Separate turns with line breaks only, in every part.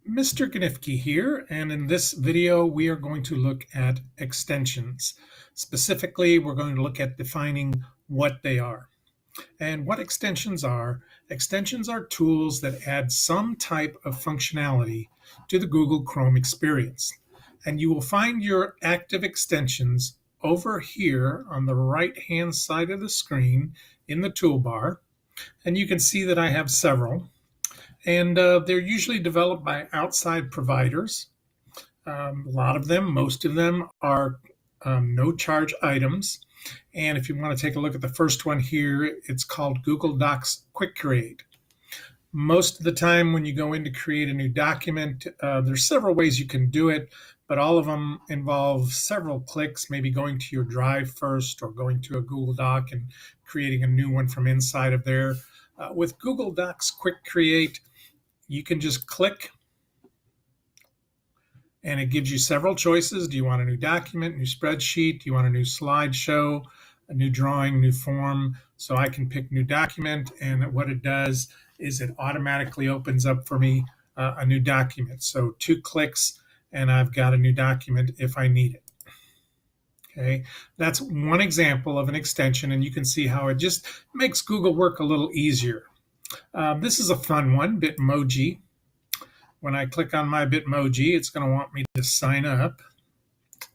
Mr. Gnifke here, and in this video we are going to look at extensions. Specifically, we're going to look at defining what they are. And what extensions are tools that add some type of functionality to the Google Chrome experience. And you will find your active extensions over here on the right-hand side of the screen in the toolbar. And you can see that I have several. And they're usually developed by outside providers. A lot of them, most of them are no charge items. And if you want to take a look at the first one here, it's called Google Docs Quick Create. Most of the time when you go in to create a new document, there's several ways you can do it, but all of them involve several clicks, maybe going to your Drive first or going to a Google Doc and creating a new one from inside of there. With Google Docs Quick Create, you can just click and it gives you several choices. Do you want a new document, new spreadsheet? Do you want a new slideshow, a new drawing, new form? So I can pick new document, and what it does is it automatically opens up for me a new document. So 2 clicks and I've got a new document if I need it. Okay, that's one example of an extension, and you can see how it just makes Google work a little easier. This is a fun one, Bitmoji. When I click on my Bitmoji, it's going to want me to sign up,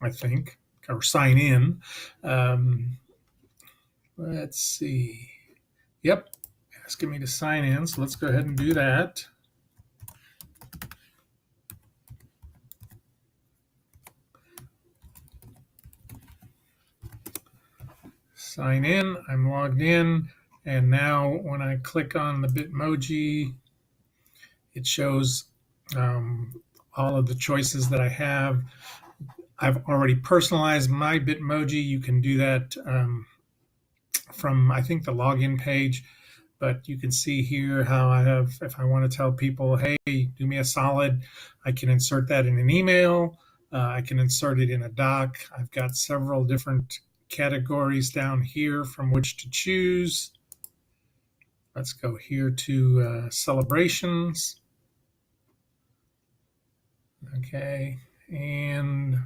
I think, or sign in. Let's see. Yep, asking me to sign in, so let's go ahead and do that. Sign in, I'm logged in, and now when I click on the Bitmoji, it shows all of the choices that I have. I've already personalized my Bitmoji. You can do that from, I think, the login page, but you can see here how I have, if I want to tell people, hey, do me a solid, I can insert that in an email. I can insert it in a doc. I've got several different categories down here from which to choose. Let's go here to celebrations. Okay, and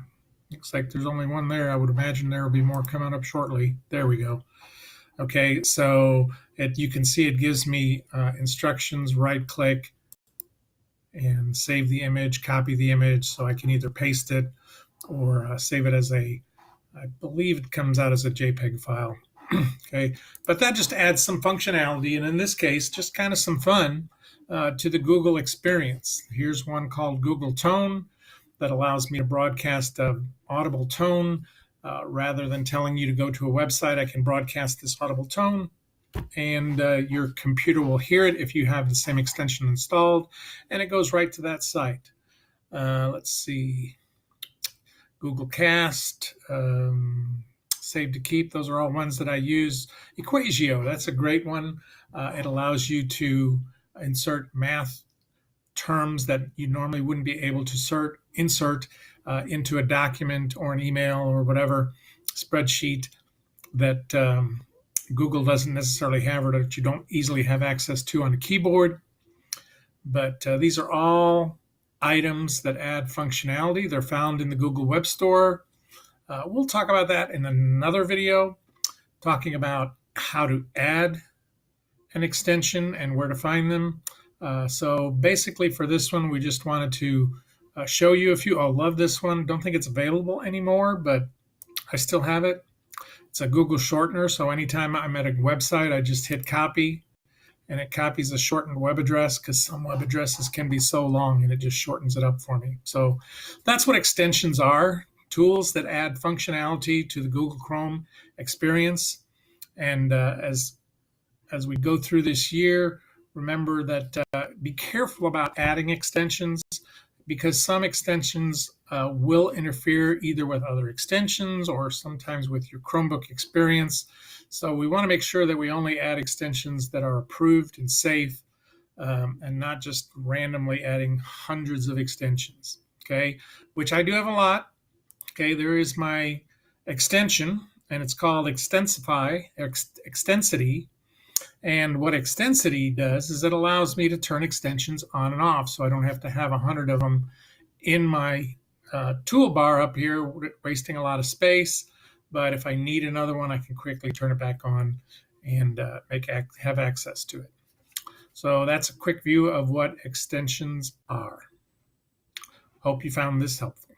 looks like there's only one there. I would imagine there will be more coming up shortly. There we go. Okay, so you can see it gives me instructions, right click, and save the image, copy the image, so I can either paste it or save it as I believe it comes out as a JPEG file. Okay, but that just adds some functionality, and in this case, just kind of some fun to the Google experience. Here's one called Google Tone that allows me to broadcast audible tone. Rather than telling you to go to a website, I can broadcast this audible tone, and your computer will hear it if you have the same extension installed, and it goes right to that site. Let's see, Google Cast, Save to Keep, those are all ones that I use. Equatio, that's a great one. It allows you to insert math terms that you normally wouldn't be able to insert into a document or an email or whatever spreadsheet that Google doesn't necessarily have, or that you don't easily have access to on a keyboard. But these are all items that add functionality. They're found in the Google Web Store. We'll talk about that in another video, talking about how to add an extension and where to find them. So basically for this one, we just wanted to show you a few. I love this one. Don't think it's available anymore, but I still have it. It's a Google shortener, so anytime I'm at a website, I just hit copy, and it copies a shortened web address, because some web addresses can be so long, and it just shortens it up for me. So that's what extensions are, tools that add functionality to the Google Chrome experience. And as we go through this year, remember that be careful about adding extensions, because some extensions will interfere either with other extensions or sometimes with your Chromebook experience. So we want to make sure that we only add extensions that are approved and safe, and not just randomly adding hundreds of extensions, okay? Which I do have a lot. Okay, there is my extension, and it's called Extensify, Extensity. And what Extensity does is it allows me to turn extensions on and off, so I don't have to have 100 of them in my toolbar up here, wasting a lot of space. But if I need another one, I can quickly turn it back on and have access to it. So that's a quick view of what extensions are. Hope you found this helpful.